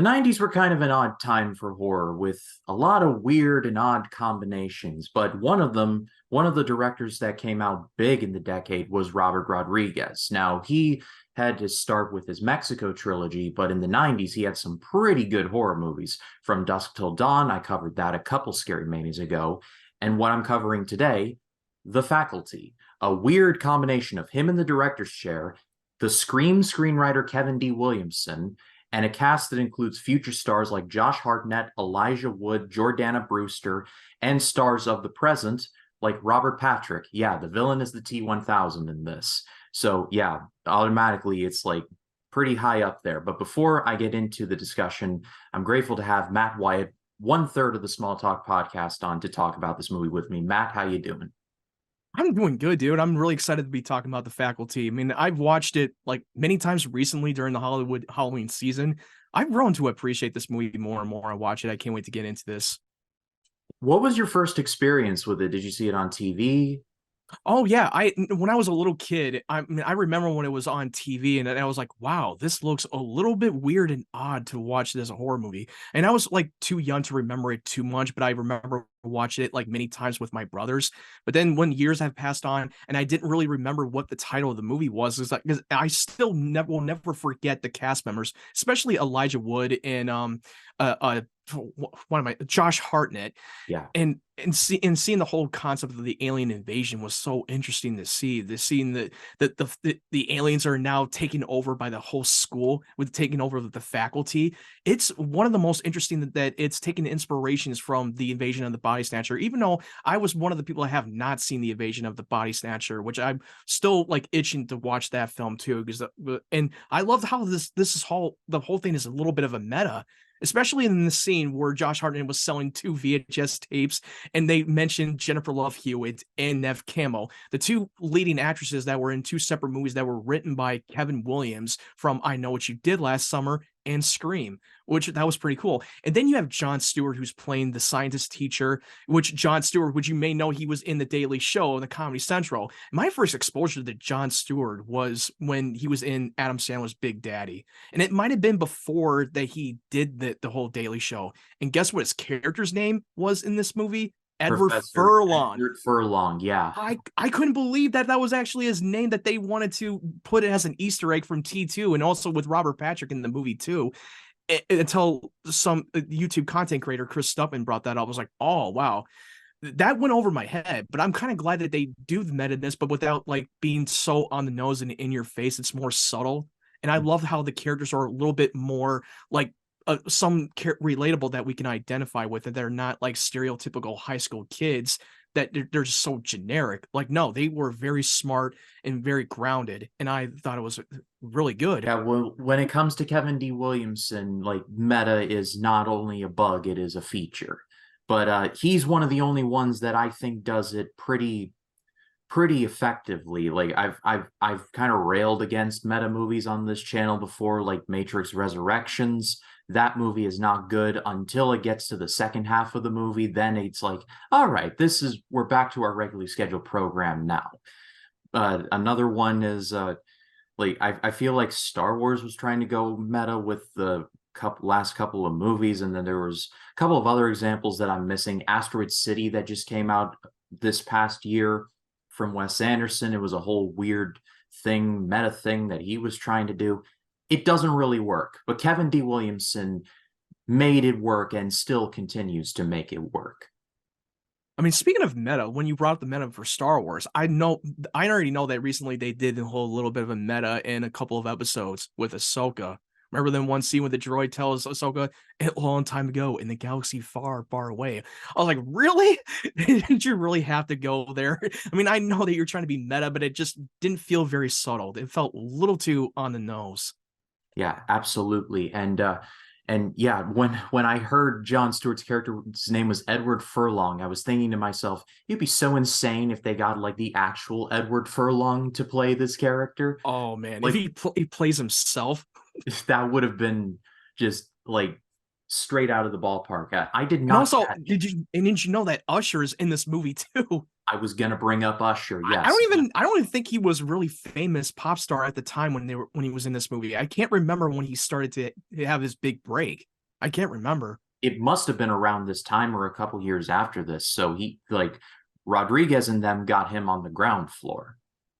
The 90s were kind of an odd time for horror with a lot of weird and odd combinations, but one of the directors that came out big in the decade was Robert Rodriguez. Now, he had to start with his Mexico trilogy, but in the 90s, he had some pretty good horror movies. From Dusk Till Dawn, I covered that a couple Scary Manias ago, and what I'm covering today, The Faculty, a weird combination of him in the director's chair, the Scream screenwriter Kevin D. Williamson, and a cast that includes future stars like Josh Hartnett, Elijah Wood, Jordana Brewster, and stars of the present like Robert Patrick. Yeah, the villain is the T-1000 in this. So yeah, automatically it's like pretty high up there. But before I get into the discussion, I'm grateful to have Matt Wyatt, one third of the Small Talk podcast, on to talk about this movie with me. Matt, how you doing? I'm doing good, dude. I'm really excited to be talking about The Faculty. I mean, I've watched it like many times recently during the Hollywood Halloween season. I've grown to appreciate this movie more and more. I watch it. I can't wait to get into this. What was your first experience with it? Did you see it on TV? Oh yeah, I when I was a little kid, I mean, I remember when it was on TV, and I was like, "Wow, this looks a little bit weird and odd to watch this horror movie." And I was like too young to remember it too much, but I remember watching it like many times with my brothers. But then when years have passed on, and I didn't really remember what the title of the movie was, is like because I still never will never forget the cast members, especially Elijah Wood and what am I, Josh Hartnett, Yeah. and seeing the whole concept of the alien invasion was so interesting to see. The seeing the aliens are now taken over by the whole school, with taking over the faculty. It's one of the most interesting that it's taken inspirations from the invasion of the body snatcher. Even though I was one of the people that have not seen the invasion of the body snatcher, which I'm still like itching to watch that film too. Because and I love how this is whole the whole thing is a little bit of a meta, especially in the scene where Josh Hartnett was selling two VHS tapes, and they mentioned Jennifer Love Hewitt and Nev Campbell, the two leading actresses that were in two separate movies that were written by Kevin Williams from I Know What You Did Last Summer and Scream, which that was pretty cool. And then you have Jon Stewart, who's playing the scientist teacher, which Jon Stewart, which you may know, he was in the Daily Show on the Comedy Central. My first exposure to Jon Stewart was when he was in Adam Sandler's Big Daddy, and it might have been before that he did the whole Daily Show. And guess what his character's name was in this movie? Edward Professor Furlong. Edward Furlong, yeah. I couldn't believe that that was actually his name, that they wanted to put it as an Easter egg from T2, and also with Robert Patrick in the movie too. Until some YouTube content creator, Chris Stuppman, brought that up. I was like, oh wow, that went over my head. But I'm kind of glad that they do the meta-ness, but without like being so on the nose and in your face. It's more subtle, and I love how the characters are a little bit more like relatable, that we can identify with, and they're not like stereotypical high school kids that they're just so generic. Like, no, they were very smart and very grounded, and I thought it was really good. Yeah, well, when it comes to Kevin D. Williamson, like meta is not only a bug, it is a feature. But he's one of the only ones that I think does it pretty effectively. Like I've kind of railed against meta movies on this channel before, like Matrix Resurrections. That movie is not good until it gets to the second half of the movie. Then it's like, all right, we're back to our regularly scheduled program now. Another one is like I feel like Star Wars was trying to go meta with the last couple of movies, and then there was a couple of other examples that I'm missing. Asteroid City, that just came out this past year, from Wes Anderson. It was a whole weird thing, meta thing that he was trying to do. It doesn't really work, but Kevin D. Williamson made it work and still continues to make it work. I mean, speaking of meta, when you brought up the meta for Star Wars, I already know that recently they did a whole little bit of a meta in a couple of episodes with Ahsoka. Remember then one scene with the droid tells Ahsoka a long time ago in the galaxy far, far away. I was like, really? Did you really have to go there? I mean, I know that you're trying to be meta, but it just didn't feel very subtle. It felt a little too on the nose. Yeah, absolutely. And yeah, when I heard Jon Stewart's character's name was Edward Furlong, I was thinking to myself, it'd be so insane if they got like the actual Edward Furlong to play this character. Oh man, if Like he plays himself. that would have been just like straight out of the ballpark. I did And not also, catch. did you know that Usher is in this movie too? I was gonna bring up Usher. I Yes. don't even think he was really famous pop star at the time when he was in this movie. I can't remember when he started to have his big break. I can't remember. It must have been around this time or a couple years after this. So he like Rodriguez and them got him on the ground floor.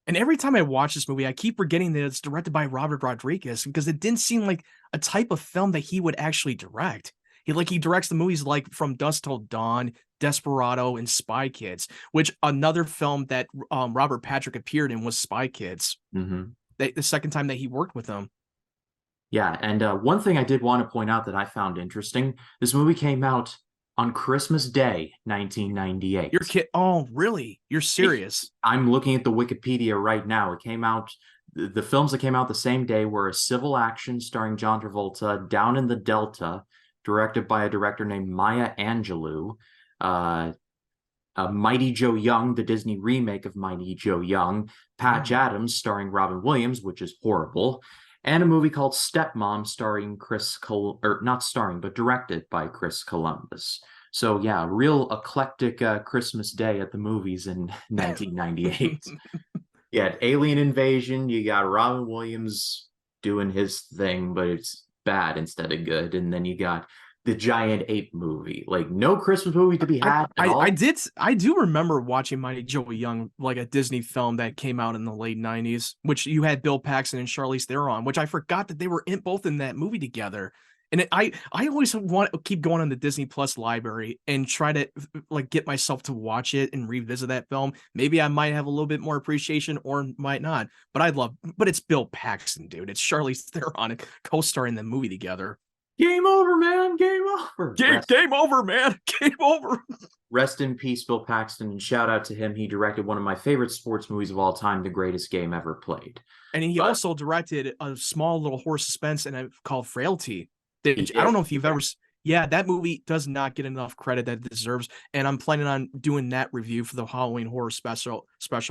And every time I watch this movie, I keep forgetting that it's directed by Robert Rodriguez because it didn't seem like a type of film that he would actually direct. He directs the movies like From Dusk Till Dawn, Desperado, and Spy Kids, which another film that Robert Patrick appeared in was Spy Kids. Mm-hmm. The second time that he worked with him. Yeah, and one thing I did want to point out that I found interesting, this movie came out on Christmas Day, 1998. Your kid? Oh, really? You're serious? I'm looking at the Wikipedia right now. It came out, the films that came out the same day were A Civil Action starring John Travolta, Down in the Delta, directed by a director named Maya Angelou, Mighty Joe Young, the Disney remake of Mighty Joe Young, Patch Adams starring Robin Williams, which is horrible, and a movie called Stepmom starring not starring, but directed by Chris Columbus. So yeah, real eclectic Christmas day at the movies in 1998. You had Alien Invasion, you got Robin Williams doing his thing, but it's bad instead of good. And then you got the Giant Ape movie. Like no Christmas movie to be had at all. I do remember watching Mighty Joe Young, like a Disney film that came out in the late 90s, which you had Bill Paxton and Charlize Theron, which I forgot that they were both in that movie together. And I always want to keep going on the Disney Plus library and try to like get myself to watch it and revisit that film. Maybe I might have a little bit more appreciation or might not, but it's Bill Paxton, dude. It's Charlize Theron co-starring the movie together. Game over, man. Game over. Game over, man. Game over. Rest in peace, Bill Paxton, and shout out to him. He directed one of my favorite sports movies of all time, The Greatest Game Ever Played. And he also directed a small little horror suspense called Frailty. I don't know if you've ever. Yeah, that movie does not get enough credit that it deserves, and I'm planning on doing that review for the Halloween horror special,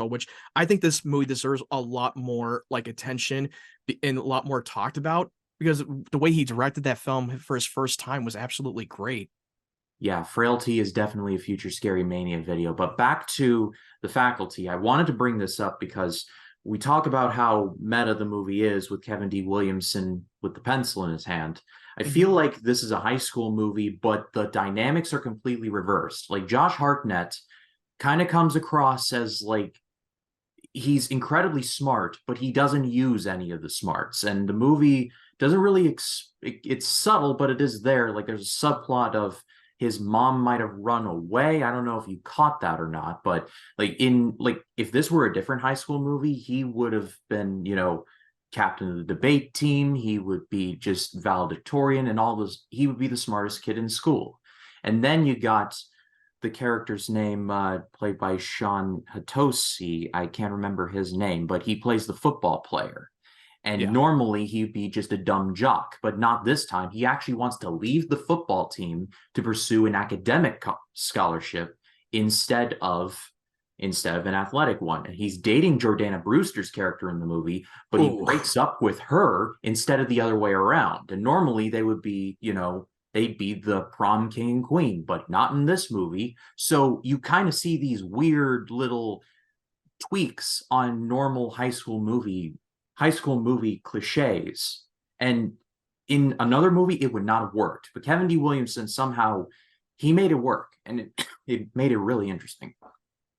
which I think this movie deserves a lot more like attention and a lot more talked about because the way he directed that film for his first time was absolutely great. Yeah, Frailty is definitely a future ScaryMania video. But back to The Faculty, I wanted to bring this up because we talk about how meta the movie is with Kevin D. Williamson with the pencil in his hand. I feel like this is a high school movie, but the dynamics are completely reversed. Like Josh Hartnett kind of comes across as like he's incredibly smart, but he doesn't use any of the smarts. And the movie doesn't really, it's subtle, but it is there. Like there's a subplot of his mom might have run away. I don't know if you caught that or not, but like if this were a different high school movie, he would have been, captain of the debate team. He would be just valedictorian and all those. He would be the smartest kid in school. And then you got the character's name played by Sean Hatosi. I can't remember his name, but he plays the football player. And normally he'd be just a dumb jock, but not this time. He actually wants to leave the football team to pursue an academic scholarship instead of an athletic one. And he's dating Jordana Brewster's character in the movie, but he breaks up with her instead of the other way around. And normally they would be, they'd be the prom king and queen, but not in this movie. So you kind of see these weird little tweaks on normal high school movie cliches. And in another movie, it would not have worked. But Kevin D. Williamson, somehow, he made it work. And it made it really interesting.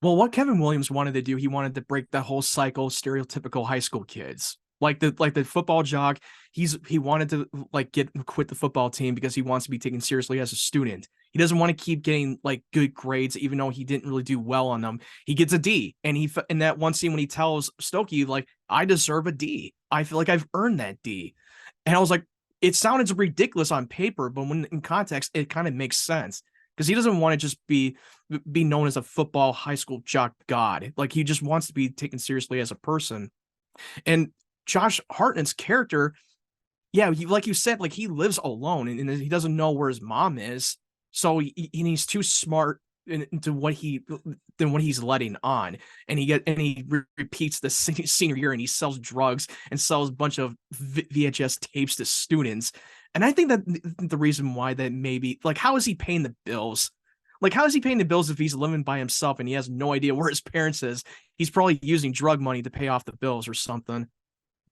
Well, what Kevin Williams wanted to do, he wanted to break the whole cycle, stereotypical high school kids. Like the football jock, he wanted to quit the football team because he wants to be taken seriously as a student. He doesn't want to keep getting like good grades, even though he didn't really do well on them. He gets a D, and he in that one scene when he tells Stokey like, "I deserve a D. I feel like I've earned that D," and I was like, it sounded ridiculous on paper, but when in context, it kind of makes sense because he doesn't want to just be known as a football high school jock god. Like he just wants to be taken seriously as a person, and Josh Hartnett's character, he, like you said, like he lives alone and he doesn't know where his mom is. So he's too smart into what he's letting on. And he repeats the senior year and he sells drugs and sells a bunch of VHS tapes to students. And I think that the reason why that maybe like, how is he paying the bills? Like, how is he paying the bills if he's living by himself and he has no idea where his parents is? He's probably using drug money to pay off the bills or something.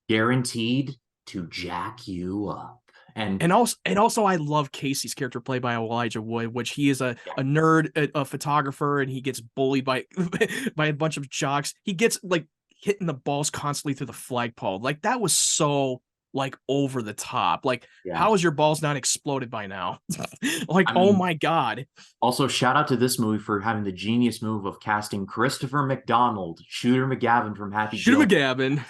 Guaranteed to jack you up. And And also, I love Casey's character played by Elijah Wood, which he is a nerd, a photographer, and he gets bullied by by a bunch of jocks. He gets like hitting the balls constantly through the flagpole. Like that was so like over the top. Like, yeah, how is your balls not exploded by now? Like, I oh mean, my god. also shout out to this movie for having the genius move of casting Christopher McDonald, Shooter McGavin from Happy Shoot him a Gilmore, Gavin.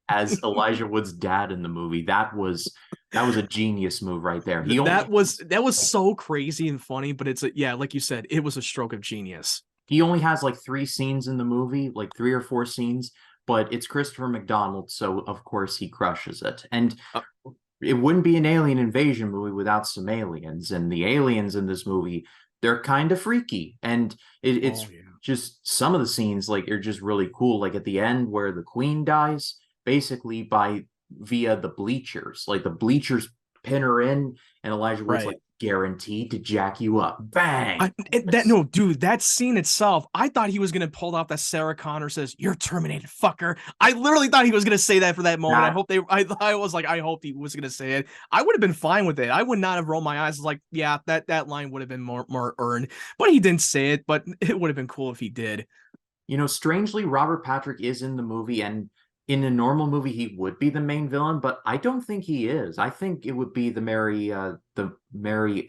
as Elijah Wood's dad in the movie. That was a genius move right there. He only That was like, so crazy and funny, but yeah, like you said, it was a stroke of genius. he only has like 3 scenes in the movie, like 3 or 4 scenes, but it's Christopher McDonald, so of course he crushes it. And Uh, it wouldn't be an alien invasion movie without some aliens, and the aliens in this movie, they're kind of freaky, and it's oh yeah. just some of the scenes like are just really cool, like at the end where the queen dies basically by via the bleachers, like the bleachers pin her in, and Elijah Wood's Right. like, guaranteed to jack you up, bang. That no, dude, that scene itself, I thought he was gonna pull off that Sarah Connor says, "You're terminated, fucker." I literally thought he was gonna say that for that moment. That I was like, I hope he was gonna say it. I would have been fine with it. I would not have rolled my eyes. Like, yeah, that line would have been more earned. But he didn't say it. But it would have been cool if he did. Strangely, Robert Patrick is in the movie, and in a normal movie, he would be the main villain, but I don't think he is. I think it would be the Mary Yeah,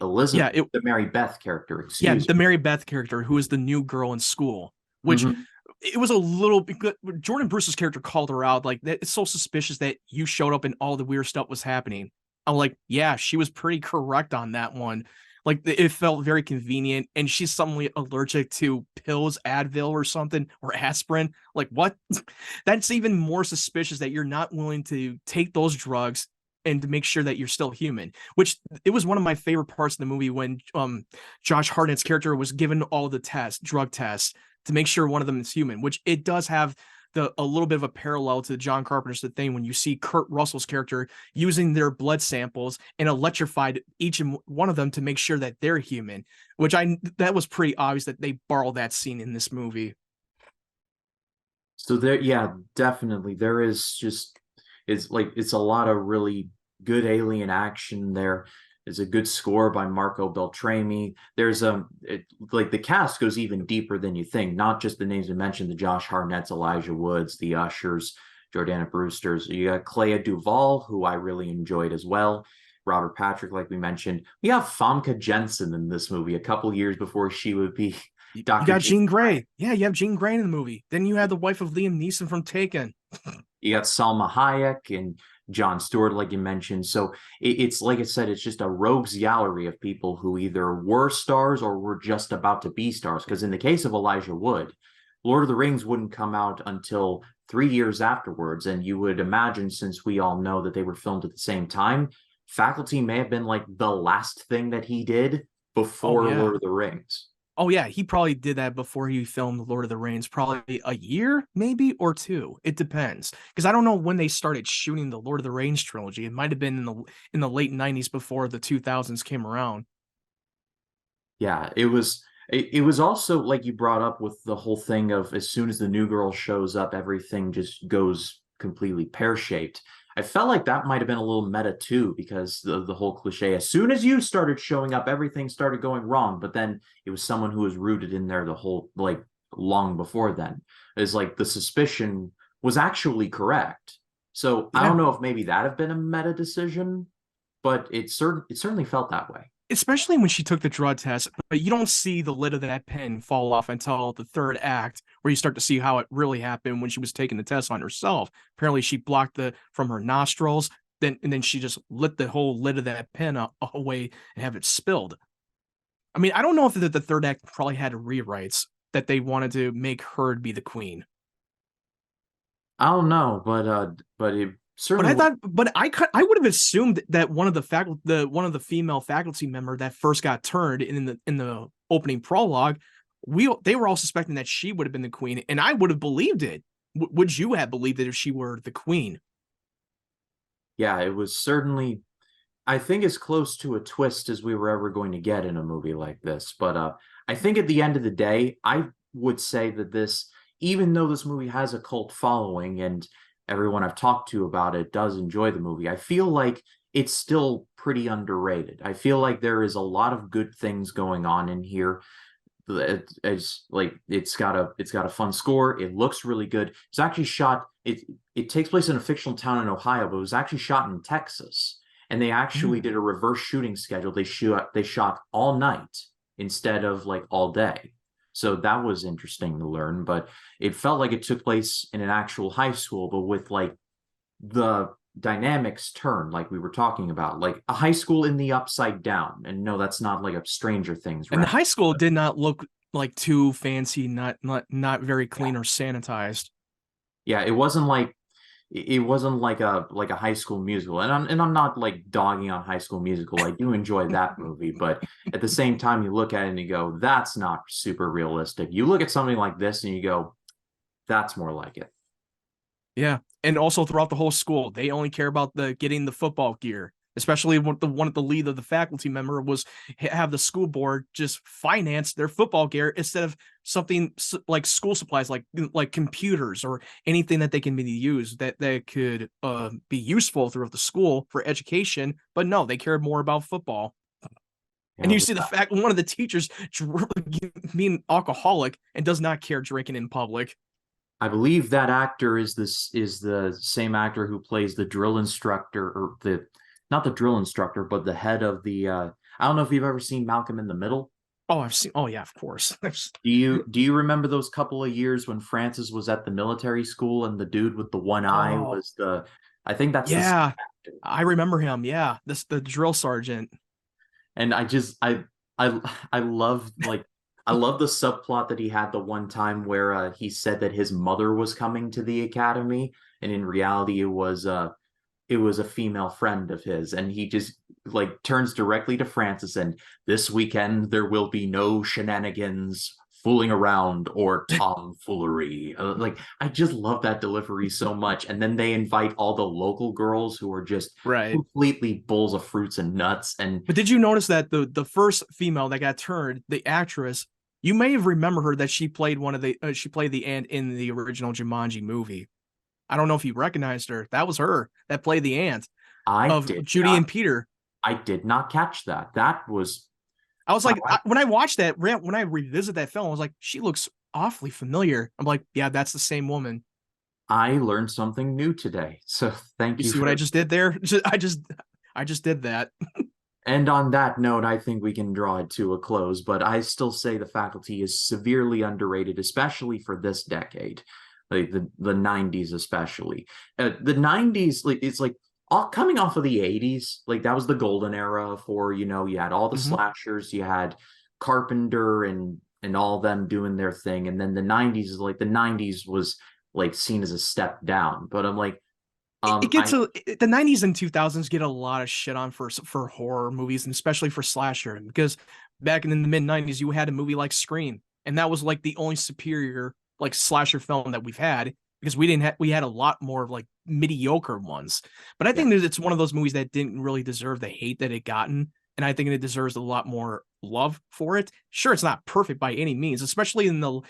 Elizabeth, the Mary Beth character, yeah, excuse the me. Mary Beth character, who is the new girl in school, which Mhm. it was a little because Jordan Bruce's character called her out. Like, that it's so suspicious that you showed up and all the weird stuff was happening. I'm like, yeah, she was pretty correct on that one. Like, it felt very convenient, and she's suddenly allergic to pills, Advil or something, or aspirin. Like, what? That's even more suspicious that you're not willing to take those drugs and to make sure that you're still human. Which it was one of my favorite parts of the movie when Josh Hartnett's character was given all the drug tests to make sure one of them is human, which it does have a little bit of a parallel to John Carpenter's The Thing when you see Kurt Russell's character using their blood samples and electrified each and one of them to make sure that they're human, which that was pretty obvious that they borrowed that scene in this movie. So there, yeah, definitely. There is just it's a lot of really good alien action there. There's a good score by Marco Beltrami. Like the cast goes even deeper than you think. Not just the names we mentioned, the Josh Hartnett's, Elijah Woods, the Ushers, Jordana Brewsters. You got Clea Duvall, who I really enjoyed as well. Robert Patrick, like we mentioned. We have Famke Jensen in this movie a couple years before she would be You Dr. got Jean Jean Grey. Grey. Yeah, you have Jean Grey in the movie. Then you had the wife of Liam Neeson from Taken. You got Salma Hayek and John Stewart, like you mentioned. So it's like I said, it's just a rogues gallery of people who either were stars or were just about to be stars. Because in the case of Elijah Wood, Lord of the Rings wouldn't come out until 3 years afterwards. And you would imagine, since we all know that they were filmed at the same time, Faculty may have been like the last thing that he did Oh before yeah. Lord of the Rings. Oh yeah, he probably did that before he filmed Lord of the Rings, probably a year, maybe, or two. It depends. Because I don't know when they started shooting the Lord of the Rings trilogy. It might have been in the late 90s before the 2000s came around. Yeah, it was also like you brought up with the whole thing of as soon as the new girl shows up, everything just goes completely pear-shaped. I felt like that might have been a little meta too, because the whole cliche, as soon as you started showing up, everything started going wrong. But then it was someone who was rooted in there the whole like long before then. Is like the suspicion was actually correct. So I Yeah. don't know if maybe that have been a meta decision, but it certainly felt that way. Especially when she took the drug test, but you don't see the lid of that pen fall off until the third act, where you start to see how it really happened when she was taking the test on herself. Apparently, she blocked the from her nostrils, then she just lit the whole lid of that pen away and have it spilled. I mean, I don't know if the third act probably had rewrites that they wanted to make her be the queen. I don't know, but it But certainly I was. thought, but I would have assumed that one of the female faculty member that first got turned in the opening prologue, they were all suspecting that she would have been the queen, and I would have believed it. Would you have believed it if she were the queen? Yeah, it was certainly, I think, as close to a twist as we were ever going to get in a movie like this. But I think at the end of the day, I would say that this, even though this movie has a cult following and everyone I've talked to about it does enjoy the movie, I feel like it's still pretty underrated. I feel like there is a lot of good things going on in here. It's like it's got a fun score. It looks really good. It's actually shot. It takes place in a fictional town in Ohio, but it was actually shot in Texas. And they actually did a reverse shooting schedule. They shot all night instead of like all day. So that was interesting to learn. But it felt like it took place in an actual high school, but with like the dynamics turn, like we were talking about, like a high school in the upside down. And no, that's not like a Stranger Things And the reference. high school did not look like too fancy, not very Yeah. clean or sanitized. Yeah, it wasn't like a High School Musical, and I'm not like dogging on High School Musical. I do enjoy that movie, but at the same time, you look at it and you go, that's not super realistic. You look at something like this and you go, that's more like it. Yeah, and also throughout the whole school, they only care about the getting the football gear. Especially when the one at the lead of the faculty member was have the school board just finance their football gear instead of something like school supplies, like computers or anything that they can be used that could be useful throughout the school for education. But no, they care more about football. And Yeah, you see the fact one of the teachers being alcoholic and does not care drinking in public. I believe that actor is the same actor who plays the drill instructor, or the not the drill instructor, but the head of the I don't know if you've ever seen Malcolm in the Middle. Oh, I've seen. Oh, yeah, of course. Do you remember those couple of years when Francis was at the military school and the dude with the one eye Oh, was the I think that's the yeah, actor. I remember him. Yeah, this the drill sergeant. And I I love like I love the subplot that he had the one time where he said that his mother was coming to the academy, and in reality it was a female friend of his, and he just like turns directly to Francis and, this weekend there will be no shenanigans, fooling around, or tomfoolery. Like, I just love that delivery so much. And then they invite all the local girls who are just Right. completely bowls of fruits and nuts. And But did you notice that the first female that got turned, the actress, you may have remembered her that she played one of the she played the aunt in the original Jumanji movie. I don't know if you recognized her. That was her that played the aunt I of did Judy not and Peter. I did not catch that. That was I was wow. like, when I watched that, when I revisit that film, I was like, she looks awfully familiar. I'm like, yeah, that's the same woman. I learned something new today. So thank You you see what I for. just did there? I just did that. And on that note, I think we can draw it to a close, but I still say the faculty is severely underrated, especially for this decade, like the 90s, especially. The 90s, like it's like coming off of the 80s, like that was the golden era for, you had all the Mhm. slashers, you had Carpenter and all them doing their thing. And then the 90s was like seen as a step down. But I'm like, It gets I the 90s and 2000s get a lot of shit on for horror movies and especially for slasher because back in the mid 90s you had a movie like Scream and that was like the only superior like slasher film that we've had because we had a lot more of like mediocre ones. But I yeah. think that it's one of those movies that didn't really deserve the hate that it gotten, and I think it deserves a lot more love for it. Sure, it's not perfect by any means, especially in the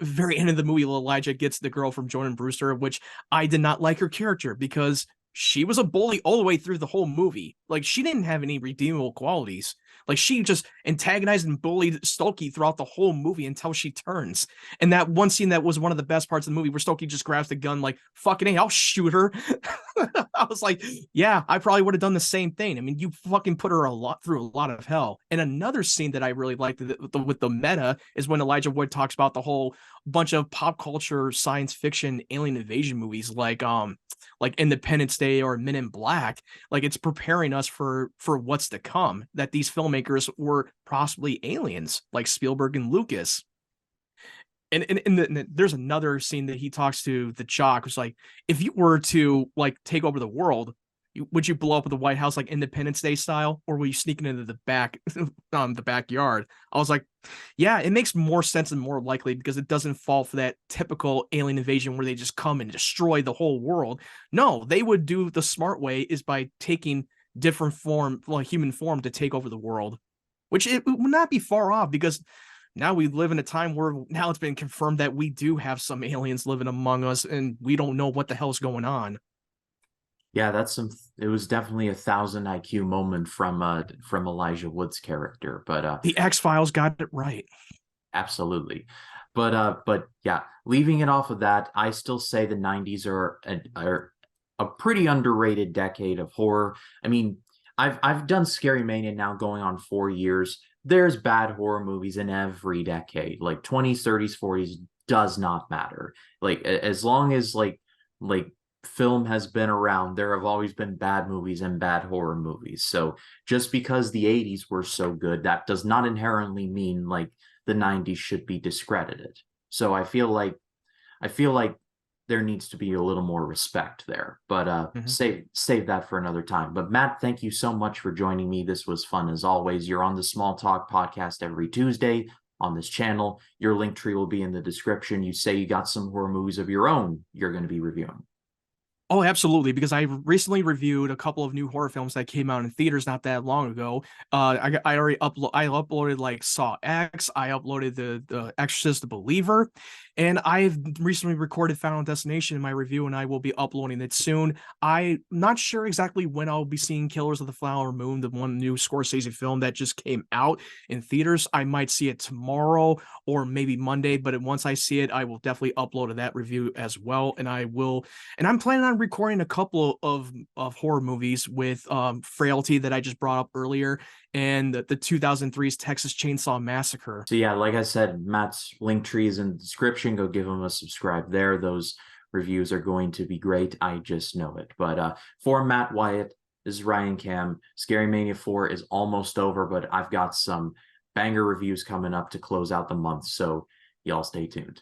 very end of the movie, Elijah gets the girl from Jordan Brewster, which I did not like her character because she was a bully all the way through the whole movie. Like she didn't have any redeemable qualities. Like she just antagonized and bullied Stokey throughout the whole movie until she turns. And that one scene that was one of the best parts of the movie where Stokey just grabs the gun like, fucking hey, I'll shoot her. I was like, yeah, I probably would have done the same thing. I mean, you fucking put her through a lot of hell. And another scene that I really liked with the meta is when Elijah Wood talks about the whole bunch of pop culture science fiction alien invasion movies like Independence Day or Men in Black. Like it's preparing us for what's to come, that these filmmakers were possibly aliens like Spielberg and Lucas. And there's another scene that he talks to the jock who's like, if you were to like take over the world, would you blow up the White House like Independence Day style, or will you sneak into the the backyard? I was like, yeah, it makes more sense and more likely because it doesn't fall for that typical alien invasion where they just come and destroy the whole world. No, they would do the smart way is by taking different form, like human form, to take over the world, which it would not be far off because now we live in a time where now it's been confirmed that we do have some aliens living among us, and we don't know what the hell's going on. Yeah, it was definitely a 1,000 IQ moment from Elijah Wood's character, but The X-Files got it right. absolutely. But yeah, leaving it off of that, I still say the 90s are a pretty underrated decade of horror. I mean, I've done Scary Mania now going on 4 years. There's bad horror movies in every decade. Like 20s, 30s, 40s does not matter. Like as long as like film has been around, there have always been bad movies and bad horror movies. So just because the 80s were so good, that does not inherently mean like the 90s should be discredited. So I feel like there needs to be a little more respect there. But Mhm. save that for another time. But Matt, thank you so much for joining me. This was fun as always. You're on the Small Talk podcast every Tuesday on this channel. Your link tree will be in the description. You say you got some horror movies of your own you're going to be reviewing. Oh, absolutely, because I recently reviewed a couple of new horror films that came out in theaters not that long ago. I already uploaded like Saw X, I uploaded the Exorcist the Believer, and I've recently recorded Final Destination in my review, and I will be uploading it soon. I'm not sure exactly when I'll be seeing Killers of the Flower Moon, the one new Scorsese film that just came out in theaters. I might see it tomorrow or maybe Monday, but once I see it, I will definitely upload that review as well, and I'm planning on recording a couple of horror movies with Frailty that I just brought up earlier, and the 2003's Texas Chainsaw Massacre. So yeah, like I said, Matt's link tree is in the description. Go give him a subscribe there. Those reviews are going to be great. I just know it. But for Matt Wyatt, this is Ryan Cam. Scary Mania 4 is almost over, but I've got some banger reviews coming up to close out the month. So y'all stay tuned.